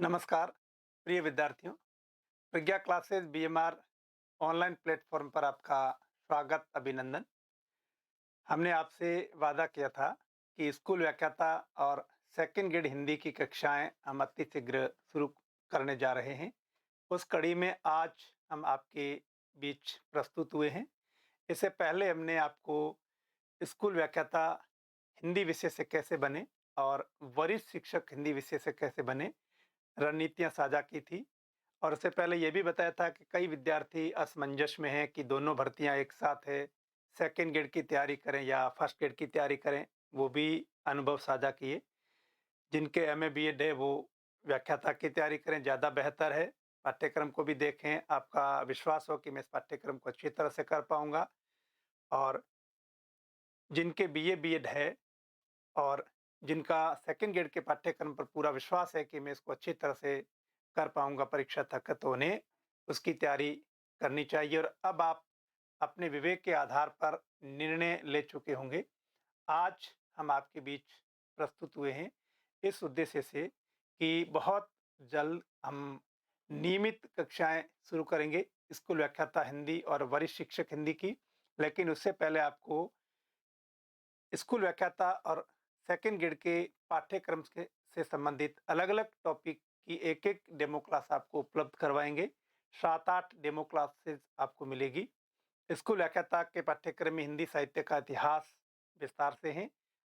नमस्कार प्रिय विद्यार्थियों। प्रज्ञा क्लासेस बीएमआर ऑनलाइन प्लेटफॉर्म पर आपका स्वागत अभिनंदन। हमने आपसे वादा किया था कि स्कूल व्याख्याता और सेकंड ग्रेड हिंदी की कक्षाएं हम अति शीघ्र शुरू करने जा रहे हैं। उस कड़ी में आज हम आपके बीच प्रस्तुत हुए हैं। इससे पहले हमने आपको स्कूल व्याख्याता हिंदी विषय से कैसे बने और वरिष्ठ शिक्षक हिंदी विषय से कैसे बने रणनीतियां साझा की थी। और उससे पहले ये भी बताया था कि कई विद्यार्थी असमंजस में हैं कि दोनों भर्तियां एक साथ है, सेकंड ग्रेड की तैयारी करें या फर्स्ट ग्रेड की तैयारी करें। वो भी अनुभव साझा किए। जिनके एमए बीएड है वो व्याख्याता की तैयारी करें, ज़्यादा बेहतर है। पाठ्यक्रम को भी देखें, आपका विश्वास हो कि मैं इस पाठ्यक्रम को अच्छी तरह से कर पाऊंगा। और जिनके बीए बीएड है और जिनका सेकंड ग्रेड के पाठ्यक्रम पर पूरा विश्वास है कि मैं इसको अच्छी तरह से कर पाऊंगा परीक्षा तक, तो उन्हें उसकी तैयारी करनी चाहिए। और अब आप अपने विवेक के आधार पर निर्णय ले चुके होंगे। आज हम आपके बीच प्रस्तुत हुए हैं इस उद्देश्य से कि बहुत जल्द हम नियमित कक्षाएं शुरू करेंगे स्कूल व्याख्याता हिंदी और वरिष्ठ शिक्षक हिंदी की। लेकिन उससे पहले आपको स्कूल व्याख्याता और सेकंड ग्रेड के पाठ्यक्रम से संबंधित अलग-अलग टॉपिक की एक-एक डेमो क्लास आपको उपलब्ध करवाएँगे। 7-8 डेमो क्लासेस आपको मिलेगी। स्कूल व्याख्याता के पाठ्यक्रम में हिंदी साहित्य का इतिहास विस्तार से है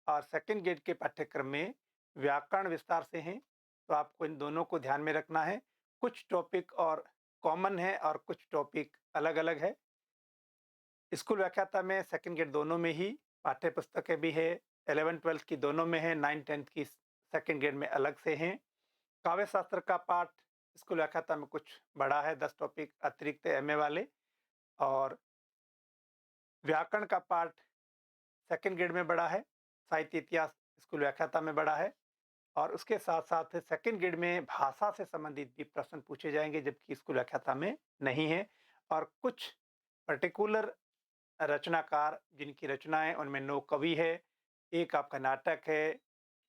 और सेकंड ग्रेड के पाठ्यक्रम में व्याकरण विस्तार से हैं। तो आपको इन दोनों को ध्यान में रखना है। कुछ टॉपिक और कॉमन है और कुछ टॉपिक अलग-अलग है। स्कूल व्याख्याता में सेकंड ग्रेड दोनों में ही पाठ्य पुस्तकें भी है, 11-12 की दोनों में है, 9-10 की सेकंड ग्रेड में अलग से हैं। काव्य शास्त्र का पाठ स्कूल व्याख्याता में कुछ बड़ा है, 10 टॉपिक अतिरिक्त एमए वाले। और व्याकरण का पाठ सेकंड ग्रेड में बड़ा है, साहित्य इतिहास स्कूल व्याख्याता में बड़ा है। और उसके साथ-साथ सेकंड ग्रेड में भाषा से संबंधित भी प्रश्न पूछे जाएंगे, जबकि स्कूल व्याख्याता में नहीं है। और कुछ पर्टिकुलर रचनाकार जिनकी रचनाएं उनमें 9 कवि है, एक आपका नाटक है,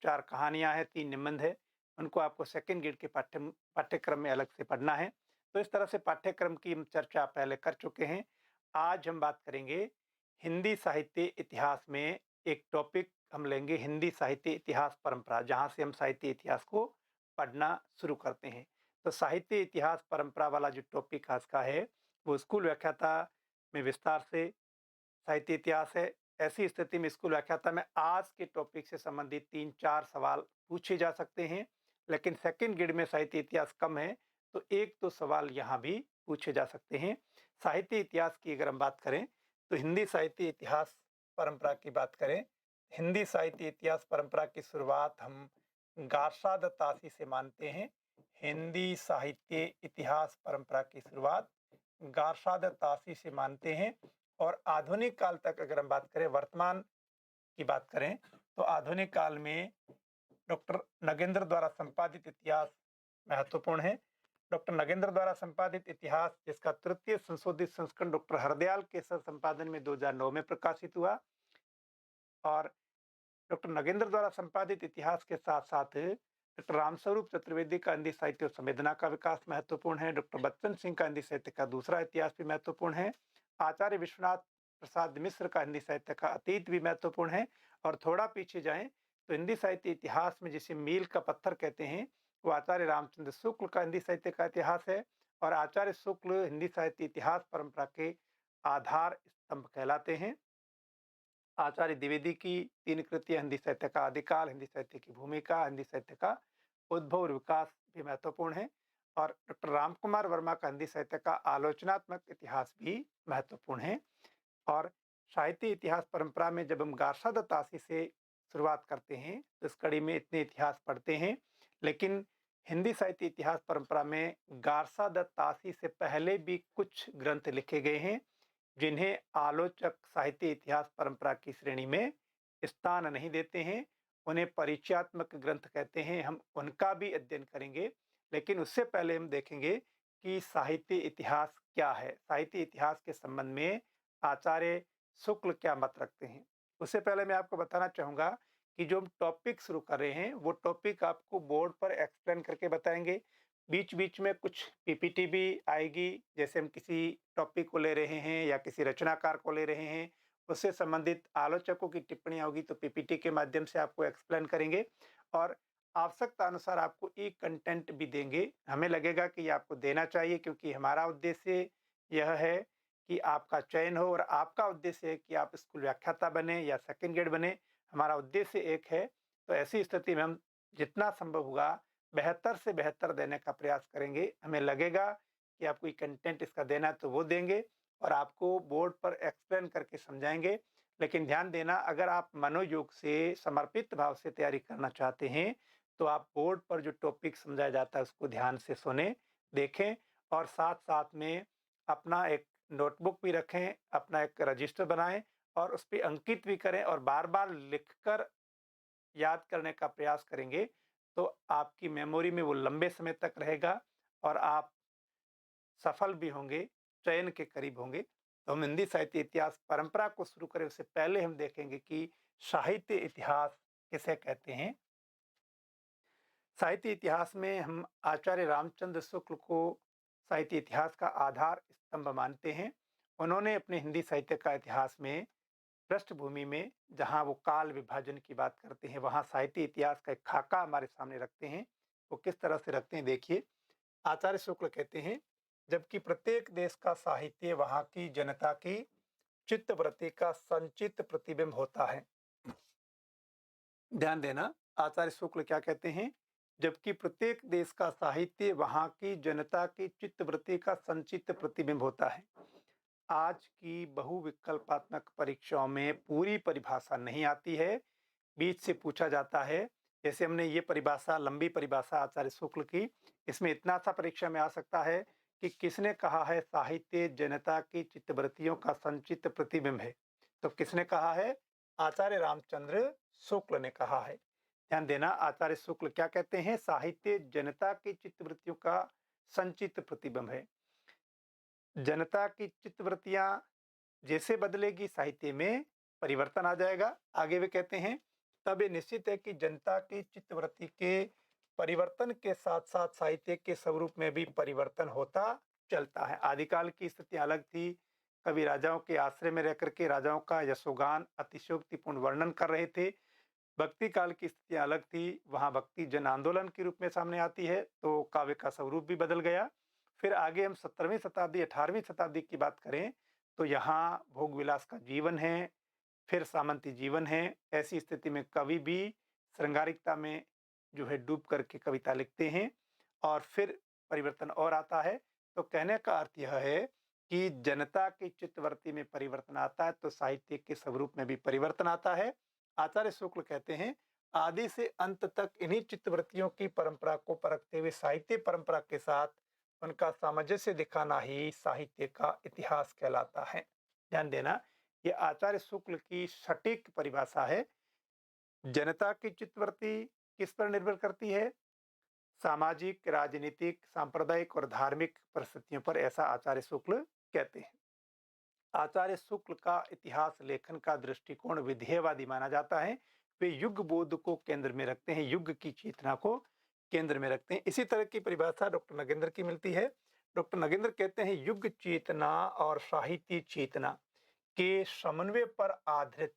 4 कहानियां हैं, 3 निबंध है। उनको आपको सेकंड ग्रेड के पाठ्यक्रम में अलग से पढ़ना है। तो इस तरह से पाठ्यक्रम की हम चर्चा पहले कर चुके हैं। आज हम बात करेंगे हिंदी साहित्य इतिहास में। एक टॉपिक हम लेंगे हिंदी साहित्य इतिहास परंपरा, जहां से हम साहित्य इतिहास को पढ़ना शुरू करते हैं। तो साहित्य इतिहास परंपरा वाला जो टॉपिक आज का है वो स्कूल व्याख्याता में विस्तार से साहित्य इतिहास है। ऐसी स्थिति में स्कूल व्याख्याता में आज के टॉपिक से संबंधित 3-4 सवाल पूछे जा सकते हैं। लेकिन सेकंड ग्रेड में साहित्य इतिहास कम है, तो 1-2 सवाल यहाँ भी पूछे जा सकते हैं। साहित्य इतिहास की अगर हम बात करें, तो हिंदी साहित्य इतिहास परंपरा की बात करें। हिंदी साहित्य इतिहास परंपरा की शुरुआत हम गारसा द तासी से मानते हैं। हिंदी साहित्य इतिहास परंपरा की शुरुआत गारसा द तासी से मानते हैं। और आधुनिक काल तक अगर हम बात करें, वर्तमान की बात करें, तो आधुनिक काल में डॉक्टर नगेंद्र द्वारा संपादित इतिहास महत्वपूर्ण है। डॉक्टर नगेंद्र द्वारा संपादित इतिहास, जिसका तृतीय संशोधित संस्करण डॉक्टर हरदयाल के सह संपादन में 2009 में प्रकाशित हुआ। और डॉक्टर नगेंद्र द्वारा संपादित इतिहास के साथ साथ डॉक्टर रामस्वरूप चतुर्वेदी का हिंदी साहित्य और संवेदना का विकास महत्वपूर्ण है। डॉक्टर बच्चन सिंह का हिंदी साहित्य का दूसरा इतिहास भी महत्वपूर्ण है। आचार्य विश्वनाथ प्रसाद मिश्र का हिंदी साहित्य का अतीत भी महत्वपूर्ण है। और थोड़ा पीछे जाएं तो हिंदी साहित्य इतिहास में जिसे मील का पत्थर कहते हैं, वो आचार्य रामचंद्र शुक्ल का हिंदी साहित्य का इतिहास है। और आचार्य शुक्ल हिंदी साहित्य इतिहास परंपरा के आधार स्तंभ कहलाते हैं। आचार्य द्विवेदी की 3 कृतियां, हिंदी साहित्य का आदिकाल, हिंदी साहित्य की भूमिका, हिंदी साहित्य का उद्भव और विकास भी महत्वपूर्ण है। और डॉक्टर रामकुमार वर्मा का हिंदी साहित्य का आलोचनात्मक इतिहास भी महत्वपूर्ण है। और साहित्य इतिहास परंपरा में जब हम गारसा द तासी से शुरुआत करते हैं, तो इस कड़ी में इतने इतिहास पढ़ते हैं। लेकिन हिंदी साहित्य इतिहास परंपरा में गारसा द तासी से पहले भी कुछ ग्रंथ लिखे गए हैं, जिन्हें आलोचक साहित्य इतिहास परंपरा की श्रेणी में स्थान नहीं देते हैं। उन्हें परिचयात्मक ग्रंथ कहते हैं। हम उनका भी अध्ययन करेंगे। लेकिन उससे पहले हम देखेंगे कि साहित्य इतिहास क्या है, साहित्य इतिहास के संबंध में आचार्य शुक्ल क्या मत रखते हैं। उससे पहले मैं आपको बताना चाहूंगा कि जो हम टॉपिक शुरू कर रहे हैं वो टॉपिक आपको बोर्ड पर एक्सप्लेन करके बताएंगे। बीच-बीच में कुछ पीपीटी भी आएगी, जैसे हम किसी टॉपिक को ले रहे हैं या किसी रचनाकार को ले रहे हैं, उससे संबंधित आलोचकों की टिप्पणियाँ होगी तो पीपीटी के माध्यम से आपको एक्सप्लेन करेंगे और आवश्यकता अनुसार आपको ई कंटेंट भी देंगे। हमें लगेगा कि ये आपको देना चाहिए क्योंकि हमारा उद्देश्य यह है कि आपका चयन हो और आपका उद्देश्य है कि आप स्कूल व्याख्याता बने या सेकंड ग्रेड बने। हमारा उद्देश्य एक है, तो ऐसी स्थिति में हम जितना संभव होगा बेहतर से बेहतर देने का प्रयास करेंगे। हमें लगेगा कि आपको ये कंटेंट इसका देना है तो वो देंगे और आपको बोर्ड पर एक्सप्लेन करके समझाएँगे। लेकिन ध्यान देना, अगर आप मनोयोग से समर्पित भाव से तैयारी करना चाहते हैं, तो आप बोर्ड पर जो टॉपिक समझाया जाता है उसको ध्यान से सुनें, देखें और साथ-साथ में अपना एक नोटबुक भी रखें, अपना एक रजिस्टर बनाएँ और उस पे अंकित भी करें और बार-बार लिखकर याद करने का प्रयास करेंगे, तो आपकी मेमोरी में वो लंबे समय तक रहेगा और आप सफल भी होंगे, चयन के करीब होंगे। तो हम हिंदी साहित्य इतिहास परंपरा को शुरू करें उससे पहले हम देखेंगे कि साहित्य इतिहास किसे कहते हैं। साहित्य इतिहास में हम आचार्य रामचंद्र शुक्ल को साहित्य इतिहास का आधार स्तंभ मानते हैं। उन्होंने अपने हिंदी साहित्य का इतिहास में पृष्ठभूमि में जहाँ वो काल विभाजन की बात करते हैं, वहाँ साहित्य इतिहास का एक खाका हमारे सामने रखते हैं। वो किस तरह से रखते हैं देखिए। आचार्य शुक्ल कहते हैं, जबकि प्रत्येक देश का साहित्य वहाँ की जनता की चित्तवृत्ति का संचित प्रतिबिंब होता है। ध्यान देना, आचार्य शुक्ल क्या कहते हैं, जबकि प्रत्येक देश का साहित्य वहाँ की जनता की चित्तवृत्ति का संचित प्रतिबिंब होता है। आज की बहुविकल्पात्मक परीक्षाओं में पूरी परिभाषा नहीं आती है, बीच से पूछा जाता है। जैसे हमने ये परिभाषा, लंबी परिभाषा आचार्य शुक्ल की, इसमें इतना सा परीक्षा में आ सकता है कि किसने कहा है साहित्य जनता की चित्तवृत्तियों का संचित प्रतिबिंब है। तो किसने कहा है? आचार्य रामचंद्र शुक्ल ने कहा है। ध्यान देना, आचार्य शुक्ल क्या कहते हैं? साहित्य जनता की चित्तवृत्तियों का संचित प्रतिबिंब है। जनता की चित्तवृत्तियां जैसे बदलेगी साहित्य में परिवर्तन आ जाएगा। आगे वे कहते हैं, तब ये निश्चित है कि जनता की चित्तवृत्ति के परिवर्तन के साथ साथ साहित्य के स्वरूप में भी परिवर्तन होता चलता है। आदिकाल की स्थितियां अलग थी। कभी राजाओं के आश्रय में रह करके राजाओं का यशोगान अतिशयोक्तिपूर्ण वर्णन कर रहे थे। भक्ति काल की स्थितियां अलग थी। वहां भक्ति जन आंदोलन के रूप में सामने आती है, तो काव्य का स्वरूप भी बदल गया। फिर आगे हम 17वीं शताब्दी 18वीं शताब्दी की बात करें तो यहाँ भोग विलास का जीवन है, फिर सामंती जीवन है। ऐसी स्थिति में कवि भी श्रृंगारिकता में जो है डूब करके कविता लिखते हैं और फिर परिवर्तन और आता है। तो कहने का अर्थ यह है कि जनता की चित्तवृत्ति में परिवर्तन आता है तो साहित्य के स्वरूप में भी परिवर्तन आता है। आचार्य शुक्ल कहते हैं, आदि से अंत तक इन्हीं चित्तवृत्तियों की परंपरा को परखते हुए साहित्य परंपरा के साथ उनका सामंजस्य दिखाना ही साहित्य का इतिहास कहलाता है। ध्यान देना, ये आचार्य शुक्ल की सटीक परिभाषा है। जनता की चित्तवृत्ति किस पर निर्भर करती है? सामाजिक, राजनीतिक, सांप्रदायिक और धार्मिक परिस्थितियों पर, ऐसा आचार्य शुक्ल कहते हैं। आचार्य शुक्ल का इतिहास लेखन का दृष्टिकोण विधेयवादी माना जाता है। वे युग बोध को केंद्र में रखते हैं, युग की चेतना को केंद्र में रखते हैं। इसी तरह की परिभाषा डॉक्टर नगेंद्र की मिलती है। डॉक्टर नगेंद्र कहते हैं, युग चेतना और साहित्य चेतना के समन्वय पर आधारित,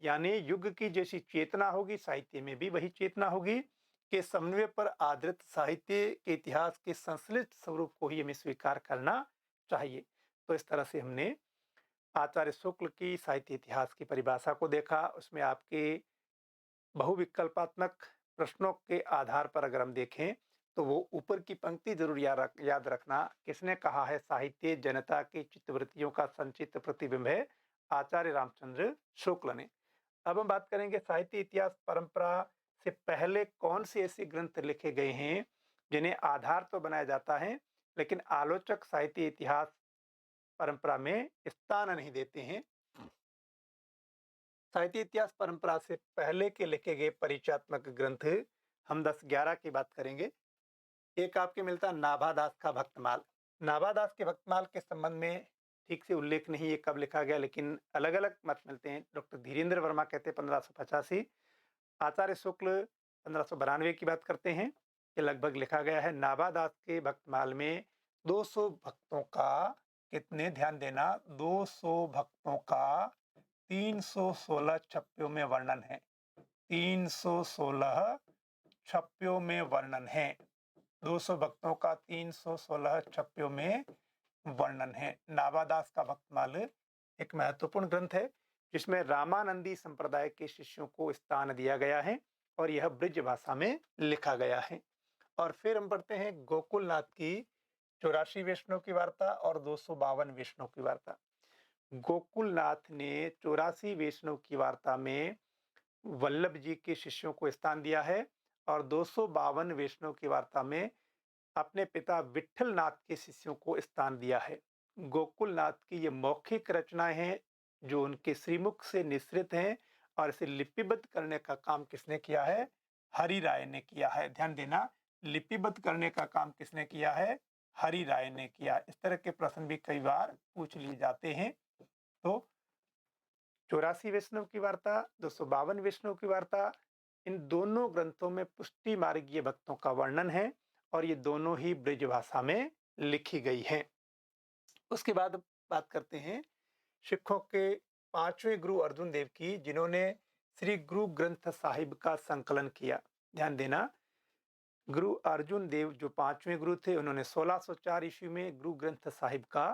यानी युग की जैसी चेतना होगी साहित्य में भी वही चेतना होगी, के समन्वय पर आधारित साहित्य के इतिहास के संश्लिष्ट स्वरूप को ही हमें स्वीकार करना चाहिए। तो इस तरह से हमने आचार्य शुक्ल की साहित्य इतिहास की परिभाषा को देखा। उसमें आपके बहुविकल्पात्मक प्रश्नों के आधार पर अगर हम देखें तो वो ऊपर की पंक्ति जरूर याद रखना। किसने कहा है साहित्य जनता की चित्तवृत्तियों का संचित प्रतिबिंब है? आचार्य रामचंद्र शुक्ल ने। अब हम बात करेंगे साहित्य इतिहास परंपरा से पहले कौन से ऐसे ग्रंथ लिखे गए हैं जिन्हें आधार तो बनाया जाता है लेकिन आलोचक साहित्य इतिहास परंपरा में स्थान नहीं देते हैं। साहित्य इतिहास परंपरा से पहले के लिखे गए परिचयात्मक ग्रंथ हम 10-11 की बात करेंगे। एक आपके मिलता है नाभादास का भक्तमाल। नाभादास के भक्तमाल के संबंध में ठीक से उल्लेख नहीं है कब लिखा गया, लेकिन अलग अलग मत मिलते हैं। डॉक्टर धीरेन्द्र वर्मा कहते हैं 1585, आचार्य शुक्ल 1592 की बात करते हैं कि लगभग लिखा गया है नाभादास के भक्तमाल में 200 भक्तों का कितने ध्यान देना 200 भक्तों का 316 छप्पियों में वर्णन है 316 छप्पियों में वर्णन है 200 भक्तों का 316 छप्पियों में वर्णन है। नाभादास का भक्तमाल एक महत्वपूर्ण ग्रंथ है जिसमें रामानंदी संप्रदाय के शिष्यों को स्थान दिया गया है और यह ब्रिज भाषा में लिखा गया है। और फिर हम पढ़ते हैं गोकुलनाथ की 84 वैष्णव की वार्ता और 252 वैष्णव की वार्ता। गोकुलनाथ ने 84 वैष्णव की वार्ता में वल्लभ जी के शिष्यों को स्थान दिया है और 252 वैष्णव की वार्ता में अपने पिता विठल नाथ के शिष्यों को स्थान दिया है। गोकुलनाथ की ये मौखिक रचनाएं हैं जो उनके श्रीमुख से निसृत हैं और इसे लिपिबद्ध करने का काम किसने किया है? हरि राय ने किया है। ध्यान देना, लिपिबद्ध करने का काम किसने किया है? हरि राय ने किया। इस तरह के प्रश्न भी कई बार पूछ लिए जाते हैं। तो 84 वैष्णव की वार्ता, 252 वैष्णव की वार्ता, इन दोनों ग्रंथों में पुष्टि मार्गीय भक्तों का वर्णन है और ये दोनों ही ब्रिज भाषा में लिखी गई हैं। उसके बाद बात करते हैं सिखों के 5वें गुरु अर्जुन देव की, जिन्होंने श्री गुरु ग्रंथ साहिब का संकलन किया। ध्यान देना, गुरु अर्जुन देव जो 5वें गुरु थे, उन्होंने 1604 ईस्वी में गुरु ग्रंथ साहिब का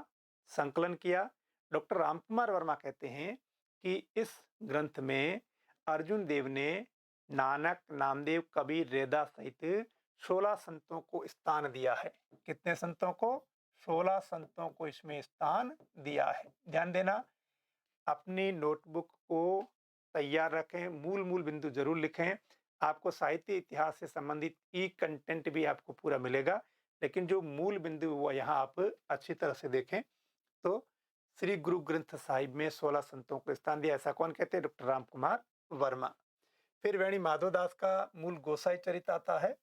संकलन किया। डॉक्टर रामकुमार वर्मा कहते हैं कि इस ग्रंथ में अर्जुन देव ने नानक, नामदेव, कबीर, रैदास सहित 16 संतों को स्थान दिया है। कितने संतों को? 16 संतों को इसमें स्थान दिया है। ध्यान देना, अपनी नोटबुक को तैयार रखें, मूल बिंदु जरूर लिखें। आपको साहित्य इतिहास से संबंधित ई कंटेंट भी आपको पूरा मिलेगा, लेकिन जो मूल बिंदु वो यहाँ आप अच्छी तरह से देखें। तो श्री गुरु ग्रंथ साहिब में 16 संतों को स्थान दिया, ऐसा कौन कहते हैं? डॉक्टर रामकुमार वर्मा। फिर वेणी माधवदास का मूल गोसाई चरित आता है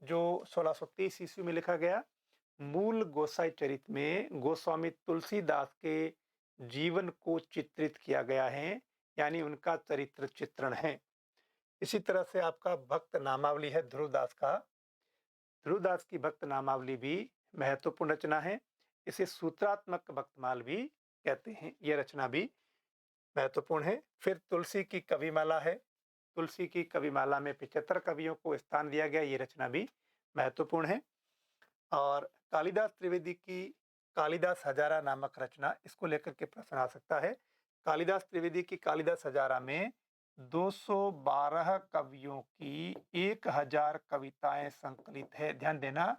जो 1630 ईस्वी में लिखा गया। मूल गोसाई चरित में गोस्वामी तुलसीदास के जीवन को चित्रित किया गया है, यानी उनका चरित्र चित्रण है। इसी तरह से आपका भक्त नामावली है ध्रुवदास का। ध्रुवदास की भक्त नामावली भी महत्वपूर्ण रचना है। इसे सूत्रात्मक भक्तमाल भी कहते हैं। यह रचना भी महत्वपूर्ण है। फिर तुलसी की कविमाला है। तुलसी की कविमाला में 75 कवियों को स्थान दिया गया। ये रचना भी महत्वपूर्ण है। और कालिदास त्रिवेदी की कालिदास हजारा नामक रचना, इसको लेकर के प्रश्न आ सकता है। कालिदास त्रिवेदी की कालिदास हजारा में 212 कवियों की 1000 कविताएं संकलित है। ध्यान देना,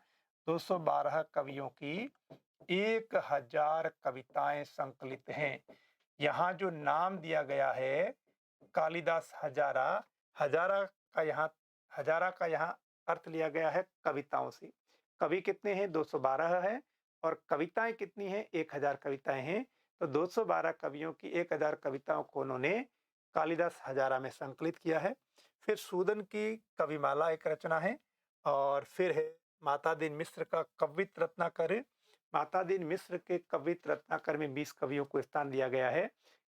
212 कवियों की 1000 कविताएं संकलित हैं। यहाँ जो नाम दिया गया है कालिदास हजारा, हजारा का यहाँ अर्थ लिया गया है कविताओं से। कवि कितने हैं? 212 है और कविताएं कितनी हैं? 1000 कविताएं हैं। तो 212 कवियों की 1000 कविताओं को उन्होंने कालिदास हजारा में संकलित किया है। फिर सूदन की कविमाला एक रचना है। और फिर है माता दीन मिश्र का कवित रत्नाकर। माता दीन मिश्र के कवित रत्नाकर में 20 कवियों को स्थान दिया गया है।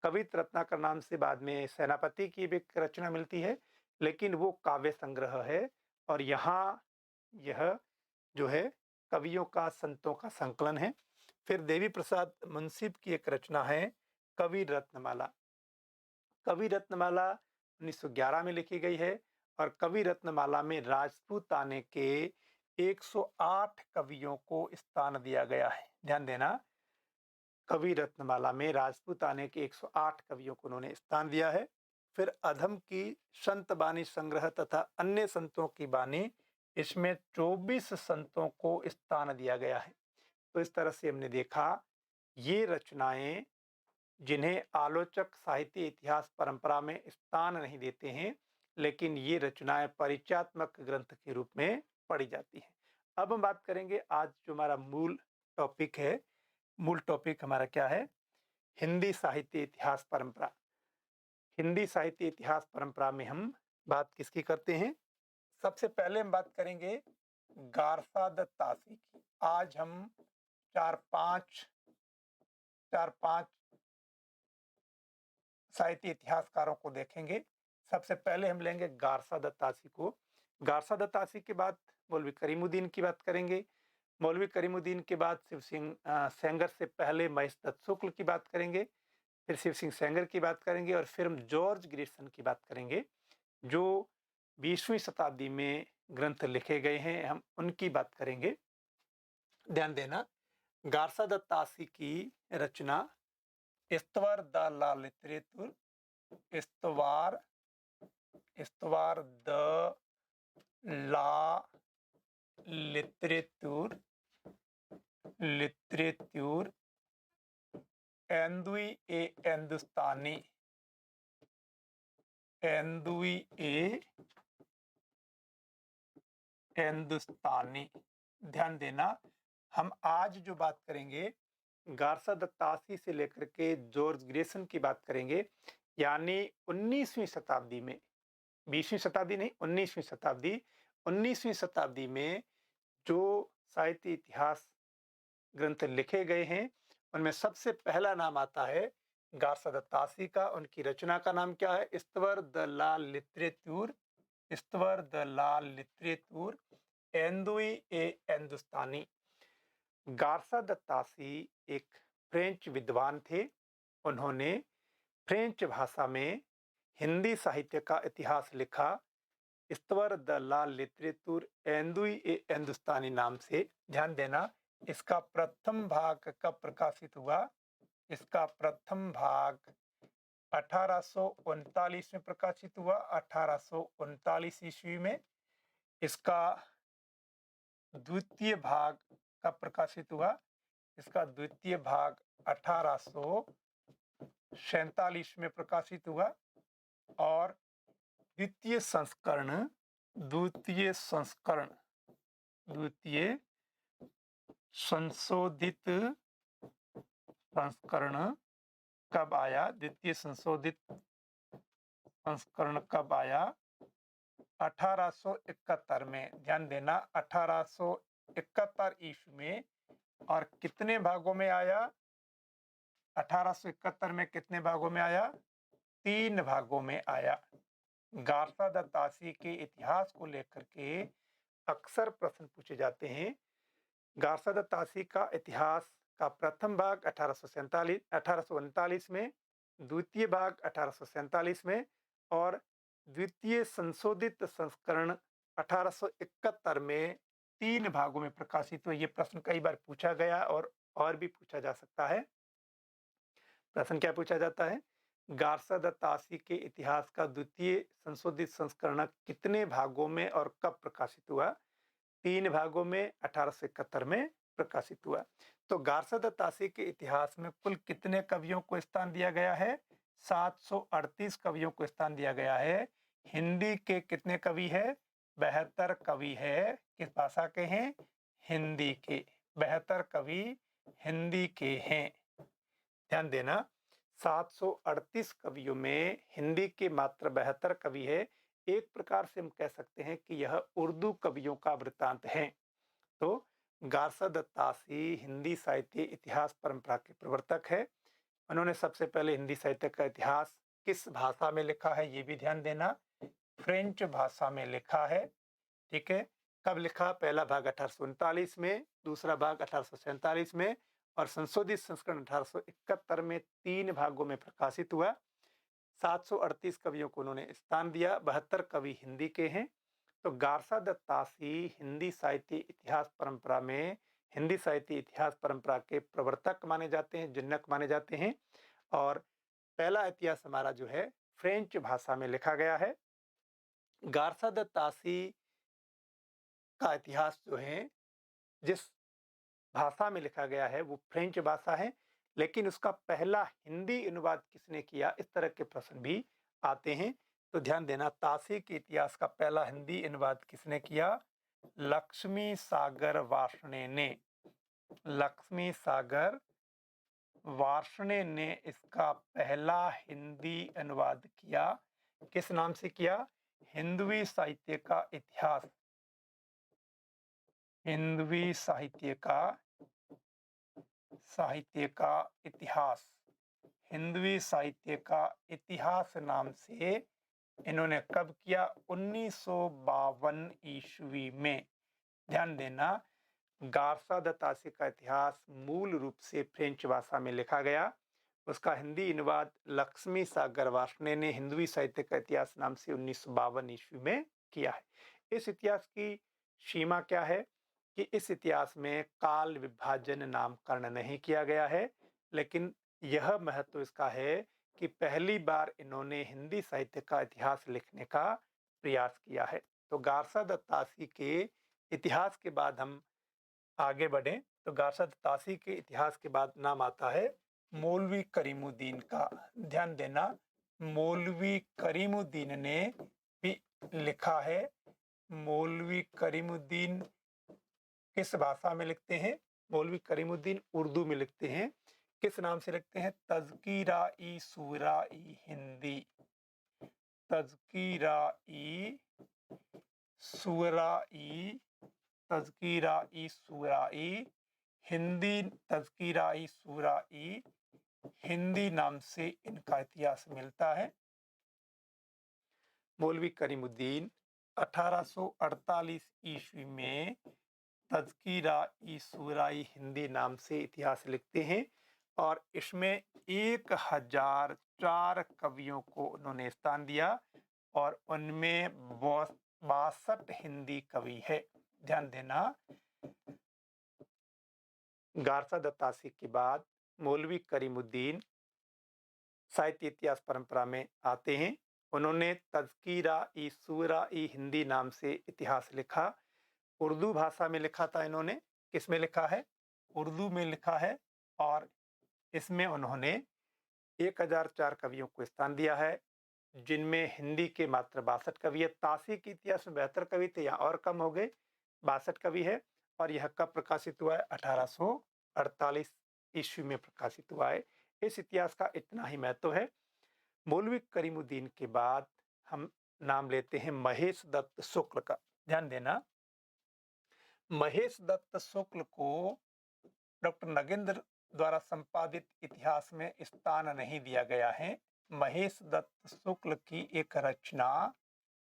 कवित रत्नाकर नाम से बाद में सेनापति की भी एक रचना मिलती है, लेकिन वो काव्य संग्रह है। और यहाँ यह जो है कवियों का, संतों का संकलन है। फिर देवी प्रसाद मुंसिफ की एक रचना है कवि रत्नमाला। कवि रत्नमाला 1911 में लिखी गई है और कवि रत्नमाला में राजपूताने के 108 कवियों को स्थान दिया गया है। ध्यान देना, कवि रत्नमाला में राजपूताने के 108 कवियों को उन्होंने स्थान दिया है। फिर अधम की संत बानी संग्रह तथा अन्य संतों की बानी, इसमें 24 संतों को स्थान दिया गया है। तो इस तरह से हमने देखा ये रचनाएं जिन्हें आलोचक साहित्य इतिहास परंपरा में स्थान नहीं देते हैं, लेकिन ये रचनाएं परिचयात्मक ग्रंथ के रूप में पढ़ी जाती हैं। अब हम बात करेंगे आज जो हमारा मूल टॉपिक है। मूल टॉपिक हमारा क्या है? हिंदी साहित्य इतिहास परंपरा। हिंदी साहित्य इतिहास परंपरा में हम बात किसकी करते हैं? सबसे पहले हम बात करेंगे गारसा दत्त तासी की। आज हम चार पांच साहित्य इतिहासकारों को देखेंगे। सबसे पहले हम लेंगे गारसा दत्तासी को। गारसा दत्तासी के बाद मौलवी करीमुद्दीन की बात करेंगे। मौलवी करीमुद्दीन के बाद शिव सिंह सेंगर से पहले महेश दत्त शुक्ल की बात करेंगे, फिर शिव सिंह सेंगर की बात करेंगे और फिर हम जॉर्ज ग्रियर्सन की बात करेंगे, जो 20वीं शताब्दी में ग्रंथ लिखे गए हैं, हम उनकी बात करेंगे। ध्यान देना, गारसा दत्तासी की रचना इस्तवार द ला लिटरेतुर, इस्तवार इस्तवार द ला लिटरेतुर लिटरेतुर एंदुई ए हिंदुस्तानी, एंदुई ए हिंदुस्तानी। ध्यान देना, हम आज जो बात करेंगे गारसा दत्तासी से लेकर के जॉर्ज ग्रियर्सन की बात करेंगे, यानी 19वीं शताब्दी में, 20वीं शताब्दी नहीं, 19वीं शताब्दी, 19वीं शताब्दी में जो साहित्य इतिहास ग्रंथ लिखे गए हैं, उनमें सबसे पहला नाम आता है गारसा दत्तासी का। उनकी रचना का नाम क्या है? इस्तवर द ला लिटरेतुर, इस्तवर द ला लिटरेतुर एंदुई ए हिंदुस्तानी। गारसा दत्तासी एक फ्रेंच विद्वान थे। उन्होंने फ्रेंच भाषा में हिंदी साहित्य का इतिहास लिखा, इस्तवर द ला लिटरेतुर एंदुई ए हिंदुस्तानी नाम से। ध्यान देना, इसका प्रथम भाग कब प्रकाशित हुआ? इसका प्रथम भाग 1839 में प्रकाशित हुआ, 1839 ईस्वी में। इसका द्वितीय भाग कब प्रकाशित हुआ? इसका द्वितीय भाग 1847 में प्रकाशित हुआ और द्वितीय संस्करण द्वितीय संशोधित संस्करण कब आया? द्वितीय संशोधित संस्करण कब आया? 1871 में। ध्यान देना, 1871 ईस्वी में। और कितने भागों में आया? 1871 में कितने भागों में आया? 3 भागों में आया। गारसा दत्तासी के इतिहास को लेकर के अक्सर प्रश्न पूछे जाते हैं। गारसा दत्तासी का इतिहास का प्रथम भाग 1839 में, द्वितीय भाग 1847 में और द्वितीय संशोधित संस्करण 1871 में 3 भागों में प्रकाशित हुए। ये प्रश्न कई बार पूछा गया और भी पूछा जा सकता है। प्रश्न क्या पूछा जाता है? गारसा दत्तासी के इतिहास का द्वितीय संशोधित संस्करण कितने भागों में और कब प्रकाशित हुआ? 3 भागों में 1871 में प्रकाशित हुआ। तो गारसा दत्तासी के इतिहास में कुल कितने कवियों को स्थान दिया गया है? 738 कवियों को स्थान दिया गया है। हिंदी के कितने कवि है? 72 कवि है। किस भाषा के हैं? हिंदी के। 72 कवि हिंदी के हैं। ध्यान देना, 738 कवियों में हिंदी के मात्र 72 कवि है। एक प्रकार से हम कह सकते हैं कि यह उर्दू कवियों का वृत्तांत है। तो गारसा दत्तासी हिंदी साहित्य इतिहास परंपरा के प्रवर्तक है। उन्होंने सबसे पहले हिंदी साहित्य का इतिहास किस भाषा में लिखा है, ये भी ध्यान देना, फ्रेंच भाषा में लिखा है। ठीक है, कब लिखा? पहला भाग 1839 में, दूसरा भाग 1847 में और संशोधित संस्करण 1871 में 3 भागों में प्रकाशित हुआ। 738 कवियों को उन्होंने स्थान दिया। 72 कवि हिंदी के हैं। तो गारसा दत्तासी हिंदी साहित्य इतिहास परंपरा में, हिंदी साहित्य इतिहास परंपरा के प्रवर्तक माने जाते हैं, जनक माने जाते हैं। और पहला इतिहास हमारा जो है फ्रेंच भाषा में लिखा गया है। गारसा दत्तासी का इतिहास जो है, जिस भाषा में लिखा गया है वो फ्रेंच भाषा है, लेकिन उसका पहला हिंदी अनुवाद किसने किया? इस तरह के प्रश्न भी आते हैं। तो ध्यान देना, तासी के इतिहास का पहला हिंदी अनुवाद किसने किया? लक्ष्मी सागर वार्ष्णेय ने। लक्ष्मी सागर वार्ष्णेय ने इसका पहला हिंदी अनुवाद किया। किस नाम से किया? हिंदवी साहित्य का इतिहास। हिंदवी साहित्य का इतिहास, हिंदवी साहित्य का इतिहास नाम से इन्होंने कब किया? 1952 ईस्वी में। ध्यान देना, गारसा द तासी का इतिहास मूल रूप से फ्रेंच भाषा में लिखा गया। उसका हिंदी अनुवाद लक्ष्मी सागर वार्ष्णेय ने हिंदवी साहित्य का इतिहास नाम से 1952 ईस्वी में किया है। इस इतिहास की सीमा क्या है कि इस इतिहास में काल विभाजन नामकरण नहीं किया गया है, लेकिन यह महत्व इसका है कि पहली बार इन्होंने हिंदी साहित्य का इतिहास लिखने का प्रयास किया है। तो गारसा दत्तासी के इतिहास के बाद हम आगे बढ़े तो गारसा दत्तासी के इतिहास के बाद नाम आता है मौलवी करीमुद्दीन का। ध्यान देना, मौलवी करीमुद्दीन ने भी लिखा है। मौलवी करीमुद्दीन किस भाषा में लिखते हैं? मौलवी करीमुद्दीन उर्दू में लिखते हैं। किस नाम से लिखते हैं? तज़किरा-ई सूरा-ई हिंदी। तज़किरा-ई सूरा-ई तज़किरा-ई सूरा-ई हिंदी। तज़किरा-ई सूरा-ई हिंदी नाम से इनका इतिहास मिलता है। मौलवी करीमुद्दीन 1848 ईस्वी में तज़किरा-ई सूरा-ई हिंदी नाम से इतिहास लिखते हैं और इसमें 1004 कवियों को उन्होंने स्थान दिया और उनमें 62 हिंदी कवि है। ध्यान देना, गारसा दत्तासी के बाद मौलवी करीमुद्दीन साहित्य इतिहास परंपरा में आते हैं। उन्होंने तज़किरा-ई सूरा-ई हिंदी नाम से इतिहास लिखा। उर्दू भाषा में लिखा था इन्होंने। किस में लिखा है? उर्दू में लिखा है और इसमें उन्होंने 1004 कवियों को स्थान दिया है, जिनमें हिंदी के मात्र 62 कवि है। तासी के इतिहास में 72 कवि थे, यहाँ और कम हो गए, 62 कवि है। और यह कब प्रकाशित हुआ है? 1848 ईस्वी में प्रकाशित हुआ है। इस इतिहास का इतना ही महत्व है। मौलवी करीमुद्दीन के बाद हम नाम लेते हैं महेश दत्त शुक्ल का। ध्यान देना, महेश दत्त शुक्ल को डॉक्टर नगेंद्र द्वारा संपादित इतिहास में स्थान नहीं दिया गया है। महेश दत्त शुक्ल की एक रचना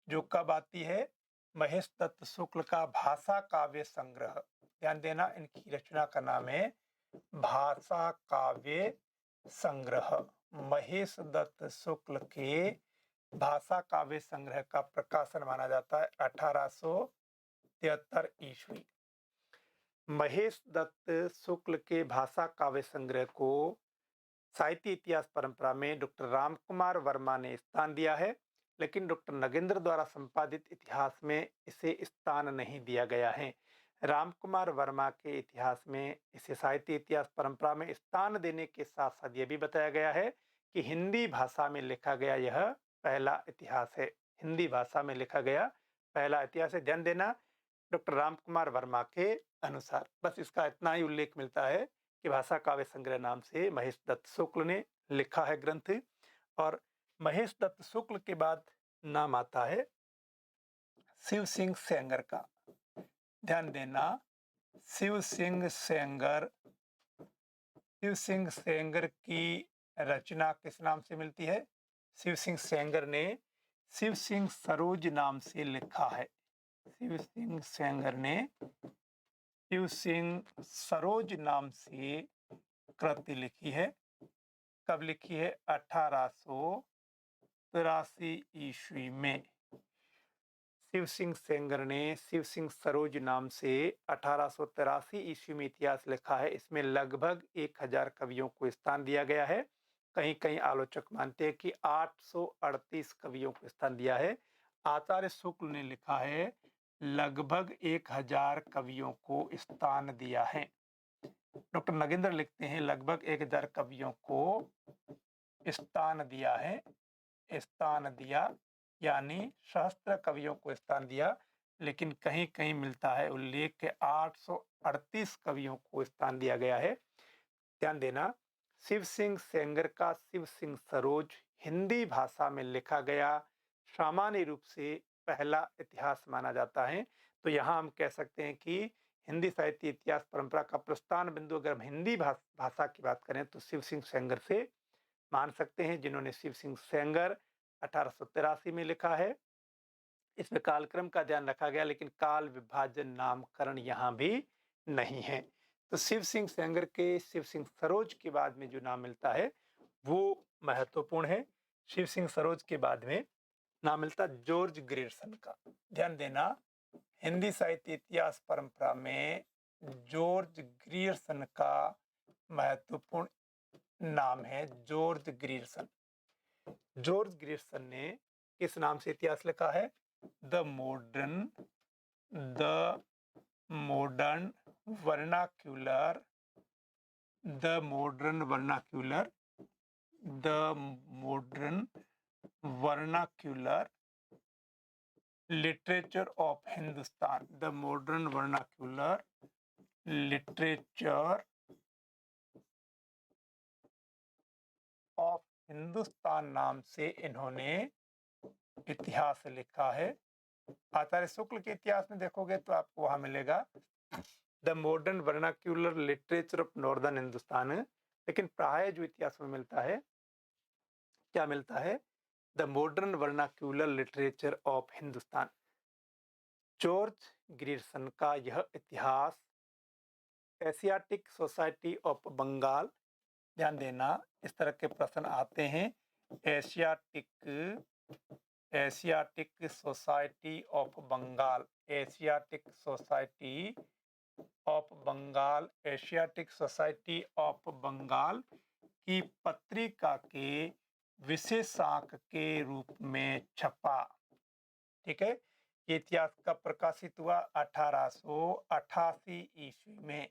जो कब आती है? महेश दत्त शुक्ल का भाषा काव्य संग्रह। ध्यान देना, इनकी रचना का नाम है भाषा काव्य संग्रह। महेश दत्त शुक्ल के भाषा काव्य संग्रह का प्रकाशन माना जाता है 1873 ईस्वी। महेश दत्त शुक्ल के भाषा काव्य संग्रह को साहित्य इतिहास परंपरा में डॉक्टर रामकुमार वर्मा ने स्थान दिया है, लेकिन डॉक्टर नगेंद्र द्वारा संपादित इतिहास में इसे स्थान नहीं दिया गया है। रामकुमार वर्मा के इतिहास में इसे साहित्य इतिहास परंपरा में स्थान देने के साथ साथ यह भी बताया गया है कि हिंदी भाषा में लिखा गया यह पहला इतिहास है। हिंदी भाषा में लिखा गया पहला इतिहास है। ध्यान देना, डॉक्टर रामकुमार वर्मा के अनुसार। बस इसका इतना ही उल्लेख मिलता है कि भाषा काव्य संग्रह नाम से महेश दत्त शुक्ल ने लिखा है ग्रंथ। और महेश दत्त शुक्ल के बाद नाम आता है शिव सिंह सेंगर का। ध्यान देना, शिव सिंह सेंगर की रचना किस नाम से मिलती है? शिव सिंह सेंगर ने शिव सिंह सरोज नाम से लिखा है। शिव सिंह सेंगर ने शिव सिंह सरोज नाम से कृति लिखी है। कब लिखी है? 1883 ईस्वी में। शिव सिंह सेंगर ने शिव सिंह सरोज नाम से 1883 ईस्वी में इतिहास लिखा है। इसमें लगभग 1000 कवियों को स्थान दिया गया है। कहीं कहीं आलोचक मानते हैं कि 838 कवियों को स्थान दिया है। आचार्य शुक्ल ने लिखा है लगभग 1000 कवियों को स्थान दिया है। डॉक्टर नगेंद्र लिखते हैं लगभग 1000 कवियों को स्थान दिया है। स्थान दिया यानी सहस्त्र कवियों को स्थान दिया, लेकिन कहीं कहीं मिलता है उल्लेख के 838 कवियों को स्थान दिया गया है। ध्यान देना, शिव सिंह सेंगर का शिव सिंह सरोज हिंदी भाषा में लिखा गया सामान्य रूप से पहला इतिहास माना जाता है। तो यहाँ हम कह सकते हैं कि हिंदी साहित्य इतिहास परंपरा का प्रस्थान बिंदु अगर हम हिंदी भाषा की बात करें तो शिव सिंह सेंगर से मान सकते हैं, जिन्होंने शिव सिंह सेंगर 1883 में लिखा है। इसमें कालक्रम का ध्यान रखा गया, लेकिन काल विभाजन नामकरण यहाँ भी नहीं है। तो शिव सिंह सेंगर के शिव सिंह सरोज के बाद में जो नाम मिलता है वो महत्वपूर्ण है। शिव सिंह सरोज के बाद में नाम मिलता जॉर्ज ग्रियर्सन का। ध्यान देना, हिंदी साहित्य इतिहास परंपरा में जॉर्ज ग्रियर्सन का महत्वपूर्ण नाम है, जॉर्ज ग्रियर्सन। जॉर्ज ग्रियर्सन ने किस नाम से इतिहास लिखा है? The modern vernacular, the modern vernacular literature of Hindustan, the modern vernacular literature of Hindustan नाम से इन्होंने इतिहास लिखा है। आचार्य शुक्ल के इतिहास में देखोगे तो आपको वहां मिलेगा the modern vernacular literature of northern Hindustan, लेकिन प्राय जो इतिहास में मिलता है, क्या मिलता है? The modern vernacular literature of Hindustan. George Grierson का यह इतिहास एशियाटिक सोसाइटी ऑफ बंगाल, ध्यान देना इस तरह के प्रश्न आते हैं, Asiatic society of Bengal, Asiatic society of Bengal, Asiatic society of Bengal की पत्रिका के विशेषांक के रूप में छपा। ठीक है, ये इतिहास कब प्रकाशित हुआ? 1888 ईस्वी में।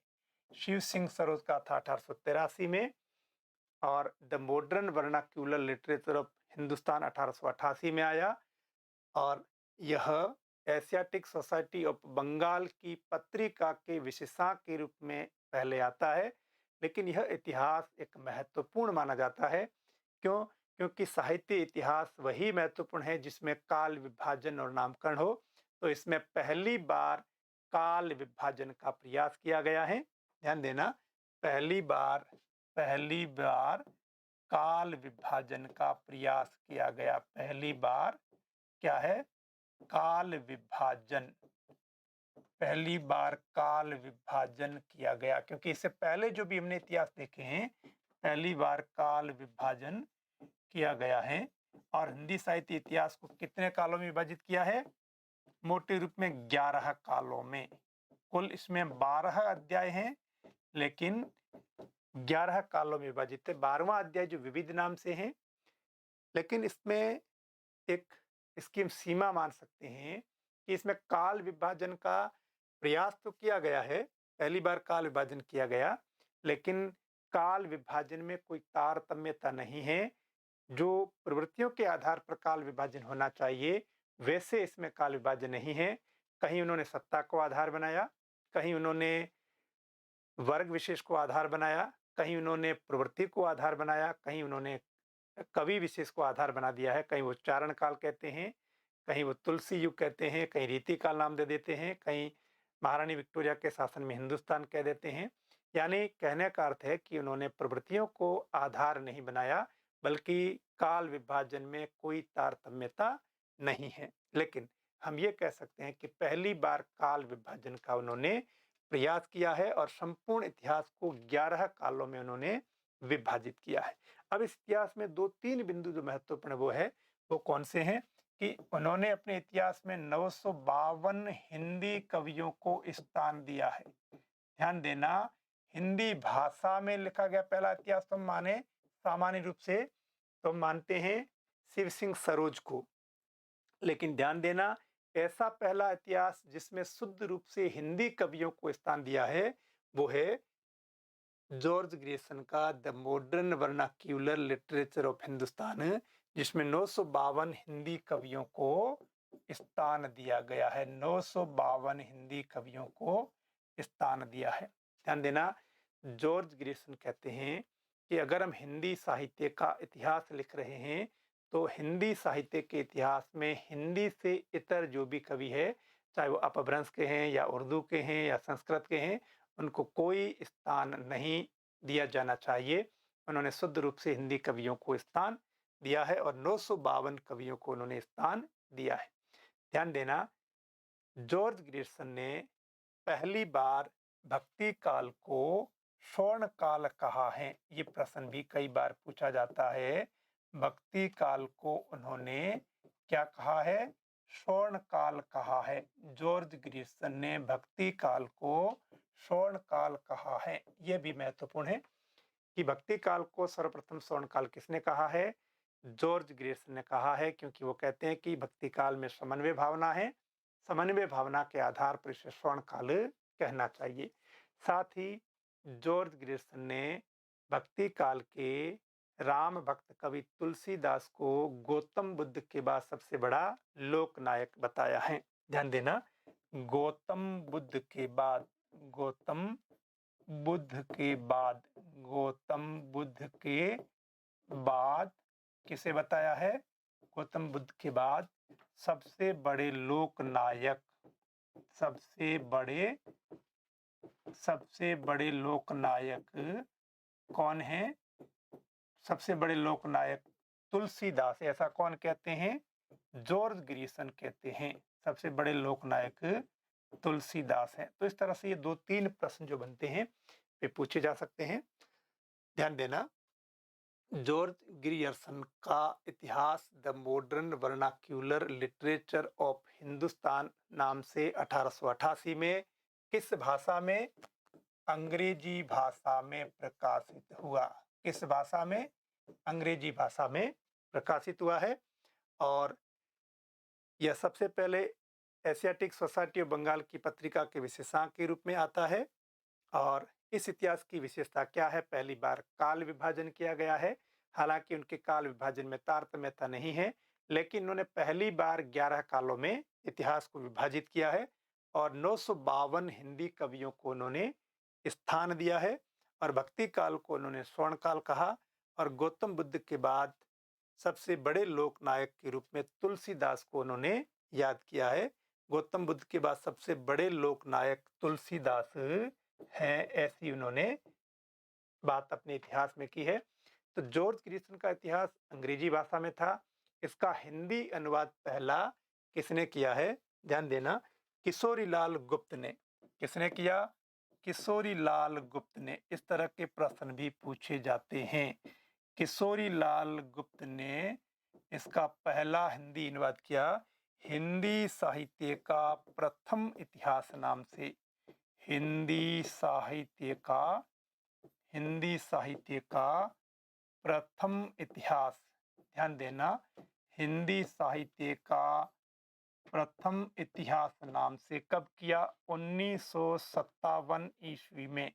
शिव सिंह सरोज का था 1883 में, और the modern vernacular literature of Hindustan 1888 में आया। और यह एशियाटिक सोसाइटी ऑफ बंगाल की पत्रिका के विशेषांक के रूप में पहले आता है, लेकिन यह इतिहास एक महत्वपूर्ण माना जाता है। क्यों? क्योंकि साहित्य इतिहास वही महत्वपूर्ण है जिसमें काल विभाजन और नामकरण हो। तो इसमें पहली बार काल विभाजन का प्रयास किया गया है। ध्यान देना, पहली बार काल विभाजन का प्रयास किया गया। पहली बार क्या है? काल विभाजन। पहली बार काल विभाजन किया गया, क्योंकि इससे पहले जो भी हमने इतिहास देखे हैं, पहली बार काल विभाजन किया गया है। और हिंदी साहित्य इतिहास को कितने कालों में विभाजित किया है? मोटे रूप में 11 कालों में। कुल इसमें 12 अध्याय हैं, लेकिन 11 कालों में विभाजित है। 12वां अध्याय जो विविध नाम से है, लेकिन इसमें एक इसकी हम सीमा मान सकते हैं कि इसमें काल विभाजन का प्रयास तो किया गया है, पहली बार काल विभाजन किया गया, लेकिन काल विभाजन में कोई तारतम्यता नहीं है। जो प्रवृत्तियों के आधार पर काल विभाजन होना चाहिए, वैसे इसमें काल विभाजन नहीं है। कहीं उन्होंने सत्ता को आधार बनाया, कहीं उन्होंने वर्ग विशेष को आधार बनाया, कहीं उन्होंने प्रवृत्ति को आधार बनाया, कहीं उन्होंने कवि विशेष को आधार बना दिया है। कहीं वो चारण काल कहते हैं, कहीं वो तुलसी युग कहते हैं, कहीं रीति काल नाम दे देते हैं, कहीं महारानी विक्टोरिया के शासन में हिंदुस्तान कह देते हैं। यानी कहने का अर्थ है कि उन्होंने प्रवृत्तियों को आधार नहीं बनाया, बल्कि काल विभाजन में कोई तारतम्यता नहीं है। लेकिन हम ये कह सकते हैं कि पहली बार काल विभाजन का उन्होंने प्रयास किया है और संपूर्ण इतिहास को 11 कालों में उन्होंने विभाजित किया है। अब इस इतिहास में 2-3 बिंदु जो महत्वपूर्ण वो कौन से हैं कि उन्होंने अपने इतिहास में 952 हिंदी कवियों को स्थान दिया है। ध्यान देना, हिंदी भाषा में लिखा गया पहला इतिहास तो माने सामान्य रूप से तो मानते हैं शिव सिंह सरोज को, लेकिन ध्यान देना ऐसा पहला इतिहास जिसमें शुद्ध रूप से हिंदी कवियों को स्थान दिया है वो है जॉर्ज ग्रियर्सन का the modern vernacular literature of Hindustan, जिसमें 952 हिंदी कवियों को स्थान दिया गया है। 952 हिंदी कवियों को स्थान दिया है। ध्यान देना, जॉर्ज ग्रियर्सन कहते हैं कि अगर हम हिंदी साहित्य का इतिहास लिख रहे हैं तो हिंदी साहित्य के इतिहास में हिंदी से इतर जो भी कवि है, चाहे वो अपभ्रंश के हैं या उर्दू के हैं या संस्कृत के हैं, उनको कोई स्थान नहीं दिया जाना चाहिए। उन्होंने शुद्ध रूप से हिंदी कवियों को स्थान दिया है और 952 कवियों को उन्होंने स्थान दिया है। ध्यान देना, जॉर्ज ग्रियर्सन ने पहली बार भक्ति काल को स्वर्ण काल कहा है। ये प्रश्न भी कई बार पूछा जाता है। भक्ति काल को उन्होंने क्या कहा है? स्वर्ण काल कहा है। जॉर्ज ग्रियर्सन ने भक्ति काल को स्वर्ण काल कहा है। यह भी महत्वपूर्ण है कि भक्ति काल को सर्वप्रथम स्वर्ण काल किसने कहा है? जॉर्ज ग्रियर्सन ने कहा है, क्योंकि वो कहते हैं कि भक्ति काल में समन्वय भावना है, समन्वय भावना के आधार पर इसे स्वर्ण काल कहना चाहिए। साथ ही जॉर्ज ग्रियर्सन ने भक्ति काल के राम भक्त कवि तुलसीदास को गौतम बुद्ध के बाद सबसे बड़ा लोक नायक बताया है। ध्यान देना, गौतम बुद्ध के बाद, गौतम बुद्ध के बाद, गौतम बुद्ध के बाद किसे बताया है? गौतम बुद्ध के बाद सबसे बड़े लोक नायक, सबसे बड़े लोक नायक कौन है? सबसे बड़े लोक नायक तुलसीदास। ऐसा कौन कहते हैं? जॉर्ज ग्रियर्सन कहते हैं। सबसे बड़े लोक नायक तुलसीदास हैं। तो इस तरह से ये 2-3 प्रश्न जो बनते हैं वे पूछे जा सकते हैं। ध्यान देना, जॉर्ज ग्रियर्सन का इतिहास the modern vernacular literature of Hindustan नाम से 1888 में किस भाषा में? अंग्रेजी भाषा में प्रकाशित हुआ। किस भाषा में? अंग्रेजी भाषा में प्रकाशित हुआ है। और यह सबसे पहले एशियाटिक सोसाइटी ऑफ बंगाल की पत्रिका के विशेषांक के रूप में आता है। और इस इतिहास की विशेषता क्या है? पहली बार काल विभाजन किया गया है। हालांकि उनके काल विभाजन में तारतम्यता नहीं है, लेकिन उन्होंने पहली बार 11 कालों में इतिहास को विभाजित किया है और 952 हिंदी कवियों को उन्होंने स्थान दिया है। और भक्ति काल को उन्होंने स्वर्ण काल कहा और गौतम बुद्ध के बाद सबसे बड़े लोक नायक के रूप में तुलसीदास को उन्होंने याद किया है। गौतम बुद्ध के बाद सबसे बड़े लोक नायक तुलसीदास हैं, ऐसी उन्होंने बात अपने इतिहास में की है। तो जॉर्ज ग्रियर्सन का इतिहास अंग्रेजी भाषा में था। इसका हिंदी अनुवाद पहला किसने किया है? ध्यान देना, किशोरीलाल गुप्त ने। किसने किया? किशोरीलाल गुप्त ने। इस तरह के प्रश्न भी पूछे जाते हैं। किशोरीलाल गुप्त ने इसका पहला हिंदी अनुवाद किया। हिंदी साहित्य का प्रथम इतिहास नाम से, हिंदी साहित्य का प्रथम इतिहास। ध्यान देना, हिंदी साहित्य का प्रथम इतिहास नाम से कब किया? 1957 ईस्वी में।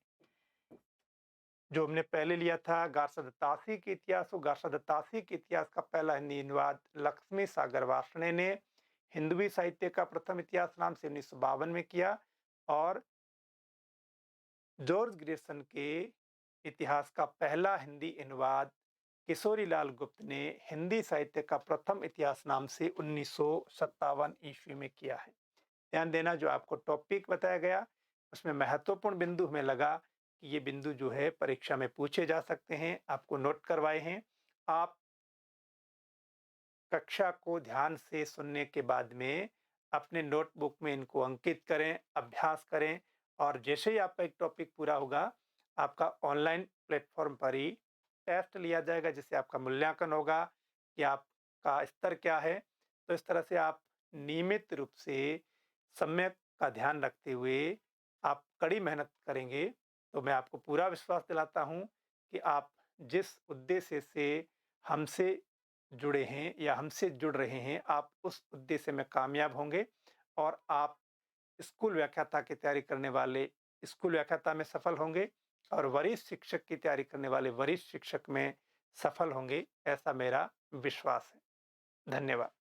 जो हमने पहले लिया था गार्सा दत्तासी के इतिहास, वो गार्सा दत्तासी के इतिहास का पहला हिंदी अनुवाद लक्ष्मी सागर वार्ष्णेय ने हिंदवी साहित्य का प्रथम इतिहास नाम से 1952 में किया। और जॉर्ज ग्रियर्सन के इतिहास का पहला हिंदी अनुवाद किशोरीलाल गुप्त ने हिंदी साहित्य का प्रथम इतिहास नाम से 1957 ईस्वी में किया है। ध्यान देना, जो आपको टॉपिक बताया गया उसमें महत्वपूर्ण बिंदु हमें लगा कि ये बिंदु जो है परीक्षा में पूछे जा सकते हैं, आपको नोट करवाए हैं। आप कक्षा को ध्यान से सुनने के बाद में अपने नोटबुक में इनको अंकित करें, अभ्यास करें और जैसे ही आपका एक टॉपिक पूरा होगा, आपका ऑनलाइन प्लेटफॉर्म पर ही टेस्ट लिया जाएगा, जिससे आपका मूल्यांकन होगा कि आपका स्तर क्या है। तो इस तरह से आप नियमित रूप से समय का ध्यान रखते हुए आप कड़ी मेहनत करेंगे, तो मैं आपको पूरा विश्वास दिलाता हूँ कि आप जिस उद्देश्य से हमसे जुड़े हैं या हमसे जुड़ रहे हैं, आप उस उद्देश्य में कामयाब होंगे और आप स्कूल व्याख्याता की तैयारी करने वाले स्कूल व्याख्याता में सफल होंगे और वरिष्ठ शिक्षक की तैयारी करने वाले वरिष्ठ शिक्षक में सफल होंगे, ऐसा मेरा विश्वास है। धन्यवाद।